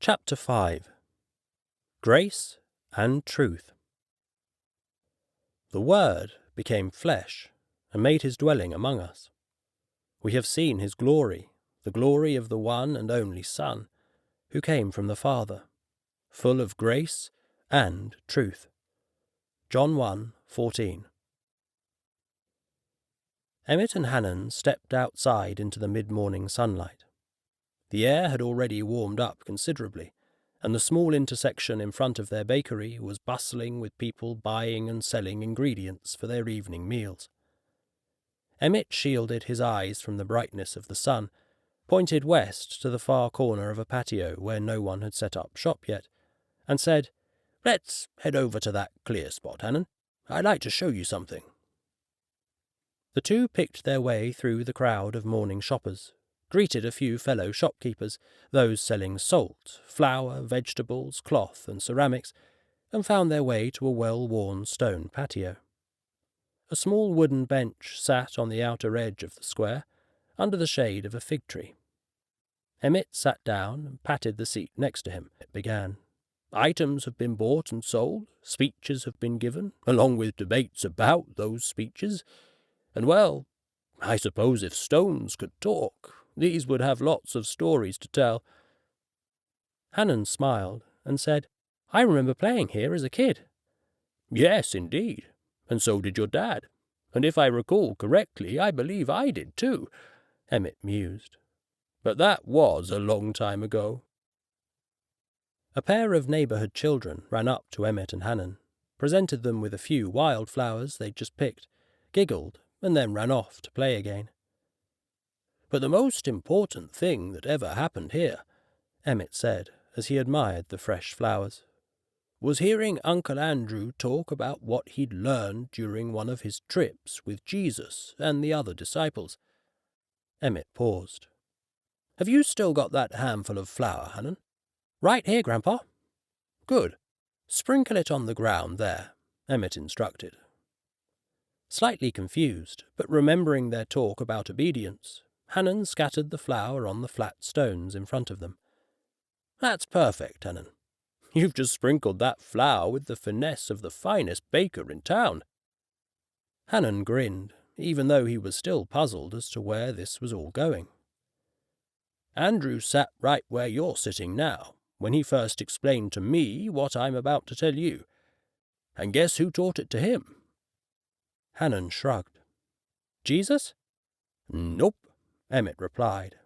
Chapter 5 Grace and Truth. The Word became flesh and made his dwelling among us. We have seen his glory, the glory of the one and only Son, who came from the Father, full of grace and truth. John 1:14. Emmett and Hannon stepped outside into the mid-morning sunlight. The air had already warmed up considerably, and the small intersection in front of their bakery was bustling with people buying and selling ingredients for their evening meals. Emmett shielded his eyes from the brightness of the sun, pointed west to the far corner of a patio where no one had set up shop yet, and said, "Let's head over to that clear spot, Hannon. I'd like to show you something." The two picked their way through the crowd of morning shoppers, greeted a few fellow shopkeepers, those selling salt, flour, vegetables, cloth, and ceramics, and found their way to a well-worn stone patio. A small wooden bench sat on the outer edge of the square, under the shade of a fig tree. Emmett sat down and patted the seat next to him. It began. Items have been bought and sold, speeches have been given, along with debates about those speeches, and well, I suppose if stones could talk, these would have lots of stories to tell. Hannon smiled and said, "I remember playing here as a kid." "Yes, indeed, and so did your dad. And if I recall correctly, I believe I did too," Emmett mused. "But that was a long time ago." A pair of neighbourhood children ran up to Emmett and Hannon, presented them with a few wildflowers they'd just picked, giggled, and then ran off to play again. "But the most important thing that ever happened here," Emmett said, as he admired the fresh flowers, "was hearing Uncle Andrew talk about what he'd learned during one of his trips with Jesus and the other disciples." Emmett paused. "Have you still got that handful of flour, Hannon?" "Right here, Grandpa." "Good. Sprinkle it on the ground there," Emmett instructed. Slightly confused, but remembering their talk about obedience, Hannon scattered the flour on the flat stones in front of them. "That's perfect, Hannon. You've just sprinkled that flour with the finesse of the finest baker in town." Hannon grinned, even though he was still puzzled as to where this was all going. "Andrew sat right where you're sitting now, when he first explained to me what I'm about to tell you. And guess who taught it to him?" Hannon shrugged. "Jesus?" "Nope," Emmett replied.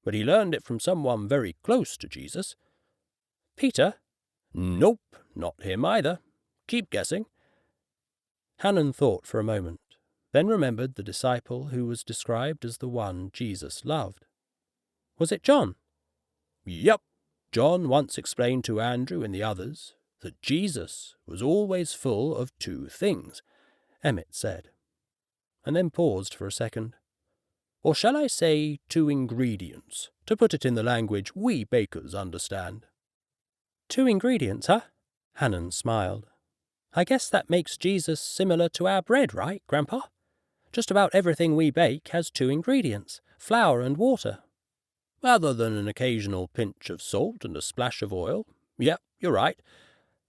"But he learned it from someone very close to Jesus." "Peter?" "Nope, not him either. Keep guessing." Hannon thought for a moment, then remembered the disciple who was described as the one Jesus loved. "Was it John?" "Yep. John once explained to Andrew and the others that Jesus was always full of two things," Emmett said, and then paused for a second. "Or shall I say two ingredients, to put it in the language we bakers understand?" "Two ingredients, huh?" Hannon smiled. "I guess that makes Jesus similar to our bread, right, Grandpa? Just about everything we bake has two ingredients, flour and water." "Other than an occasional pinch of salt and a splash of oil. Yep, you're right.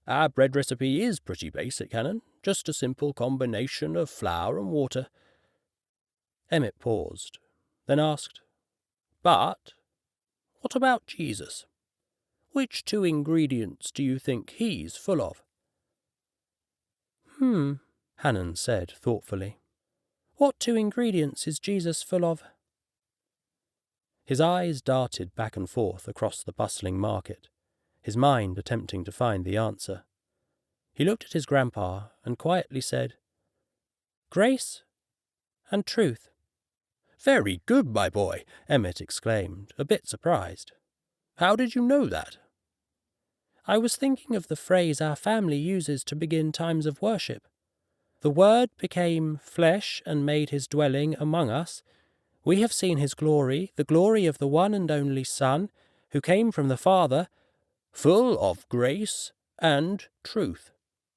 Our bread recipe is pretty basic, Hannon. Just a simple combination of flour and water." Emmett paused, then asked, "But what about Jesus? Which two ingredients do you think he's full of?" Hannon said thoughtfully. "What two ingredients is Jesus full of?" His eyes darted back and forth across the bustling market, his mind attempting to find the answer. He looked at his grandpa and quietly said, "Grace and truth." "Very good, my boy," Emmett exclaimed, a bit surprised. "How did you know that?" "I was thinking of the phrase our family uses to begin times of worship. The Word became flesh and made his dwelling among us. We have seen his glory, the glory of the one and only Son, who came from the Father, full of grace and truth."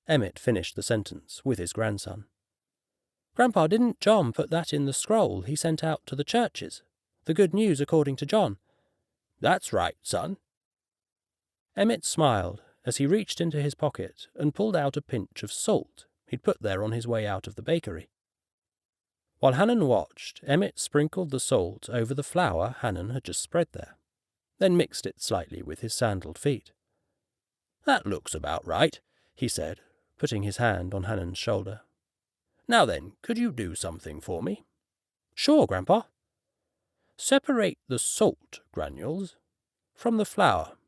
Emmett finished the sentence with his grandson. "Grandpa, didn't John put that in the scroll he sent out to the churches? The good news according to John?" "That's right, son." Emmett smiled as he reached into his pocket and pulled out a pinch of salt he'd put there on his way out of the bakery. While Hannon watched, Emmett sprinkled the salt over the flour Hannon had just spread there, then mixed it slightly with his sandaled feet. "That looks about right," he said, putting his hand on Hannon's shoulder. "Now then, could you do something for me?" "Sure, Grandpa." "Separate the salt granules from the flour."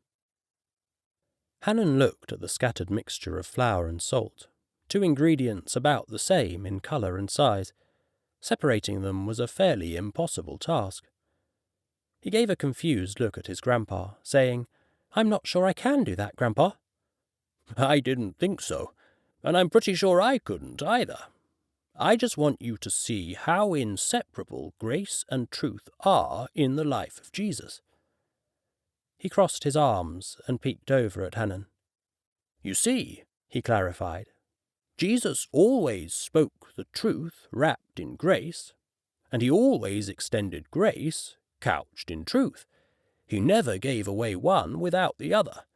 Hannon looked at the scattered mixture of flour and salt, two ingredients about the same in colour and size. Separating them was a fairly impossible task. He gave a confused look at his grandpa, saying, "I'm not sure I can do that, Grandpa." "I didn't think so, and I'm pretty sure I couldn't either. I just want you to see how inseparable grace and truth are in the life of Jesus." He crossed his arms and peeked over at Hannon. "You see," he clarified, "Jesus always spoke the truth wrapped in grace, and he always extended grace couched in truth. He never gave away one without the other."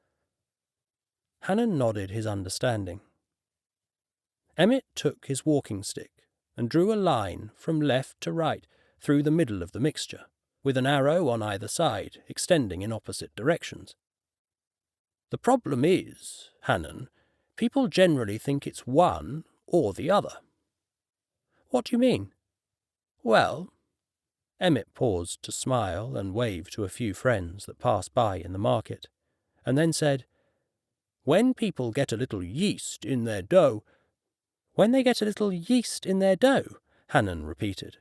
Hannon nodded his understanding. Emmett took his walking stick and drew a line from left to right through the middle of the mixture, with an arrow on either side extending in opposite directions. "The problem is, Hannon, people generally think it's one or the other." "What do you mean?" "Well," Emmett paused to smile and wave to a few friends that passed by in the market, and then said, "When people get a little yeast in their dough—" "When they get a little yeast in their dough," Hannon repeated.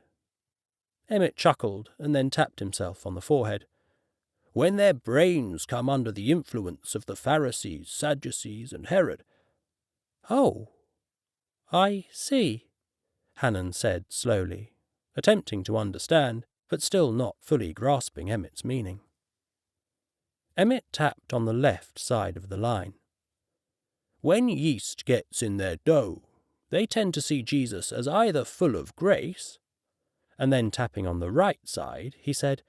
Emmett chuckled and then tapped himself on the forehead. "When their brains come under the influence of the Pharisees, Sadducees, and Herod." "Oh, I see," Hannon said slowly, attempting to understand, but still not fully grasping Emmett's meaning. Emmett tapped on the left side of the line. "When yeast gets in their dough, they tend to see Jesus as either full of grace," and then tapping on the right side, he said,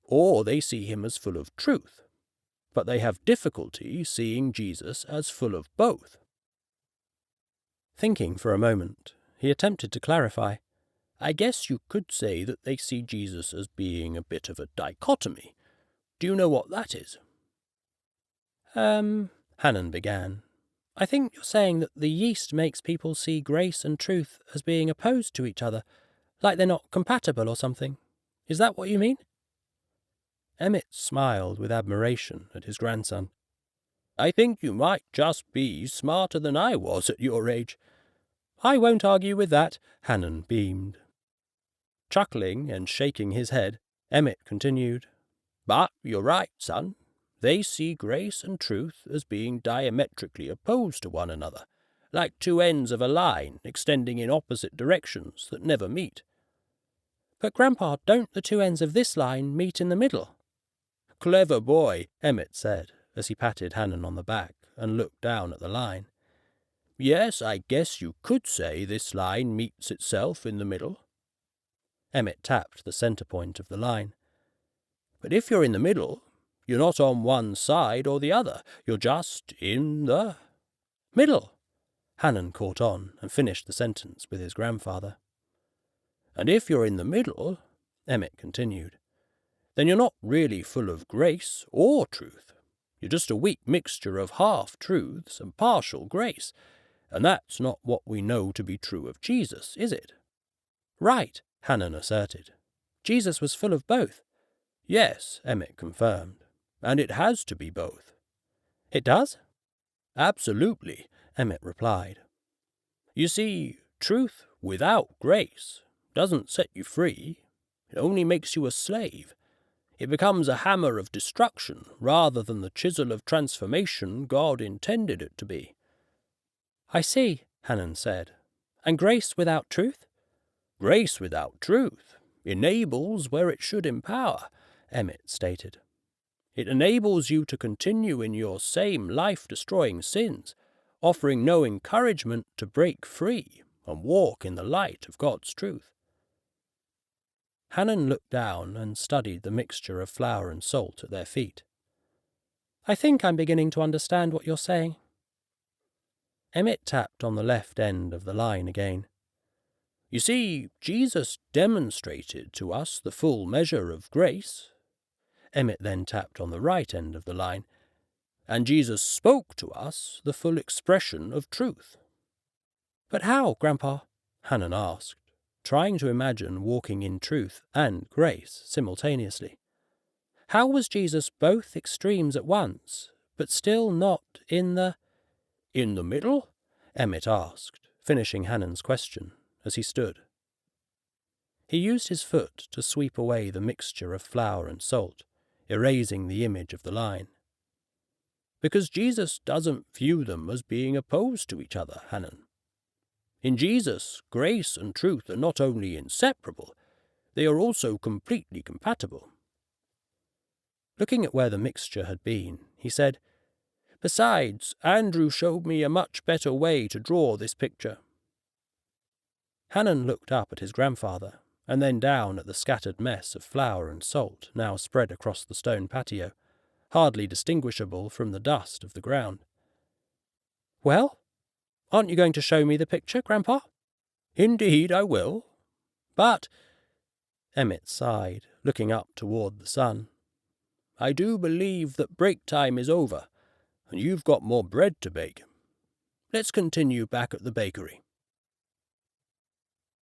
"or they see him as full of truth, but they have difficulty seeing Jesus as full of both." Thinking for a moment, he attempted to clarify, "I guess you could say that they see Jesus as being a bit of a dichotomy. Do you know what that is?" Hannon began. "I think you're saying that the yeast makes people see grace and truth as being opposed to each other, like they're not compatible or something. Is that what you mean?" Emmett smiled with admiration at his grandson. "I think you might just be smarter than I was at your age." "I won't argue with that," Hannon beamed. Chuckling and shaking his head, Emmett continued, "But you're right, son. They see grace and truth as being diametrically opposed to one another, like two ends of a line extending in opposite directions that never meet." "But, Grandpa, don't the two ends of this line meet in the middle?" "Clever boy," Emmett said, as he patted Hannon on the back and looked down at the line. "Yes, I guess you could say this line meets itself in the middle." Emmett tapped the centre point of the line. "But if you're in the middle, you're not on one side or the other. You're just in the middle." Hannon caught on and finished the sentence with his grandfather. "And if you're in the middle," Emmett continued, "then you're not really full of grace or truth. You're just a weak mixture of half-truths and partial grace. And that's not what we know to be true of Jesus, is it?" "Right," Hannon asserted. "Jesus was full of both." "Yes," Emmett confirmed. "And it has to be both." "It does?" "Absolutely," Emmett replied. "You see, truth without grace doesn't set you free. It only makes you a slave. It becomes a hammer of destruction rather than the chisel of transformation God intended it to be." "I see," Hannon said. "And grace without truth?" "Grace without truth enables where it should empower," Emmett stated. "It enables you to continue in your same life-destroying sins, offering no encouragement to break free and walk in the light of God's truth." Hannon looked down and studied the mixture of flour and salt at their feet. I think I'm beginning to understand what you're saying. Emmett tapped on the left end of the line again. You see, Jesus demonstrated to us the full measure of grace. Emmett then tapped on the right end of the line. And Jesus spoke to us the full expression of truth. But how, Grandpa? Hannon asked, trying to imagine walking in truth and grace simultaneously. How was Jesus both extremes at once, but still not in the middle? Emmett asked, finishing Hannon's question as he stood. He used his foot to sweep away the mixture of flour and salt, erasing the image of the line. Because Jesus doesn't view them as being opposed to each other, Hannon. In Jesus, grace and truth are not only inseparable, they are also completely compatible. Looking at where the mixture had been, he said, Besides, Andrew showed me a much better way to draw this picture. Hannon looked up at his grandfather, and then down at the scattered mess of flour and salt now spread across the stone patio, hardly distinguishable from the dust of the ground. Well, aren't you going to show me the picture, Grandpa? Indeed I will. But, Emmett sighed, looking up toward the sun, I do believe that break time is over, and you've got more bread to bake. Let's continue back at the bakery.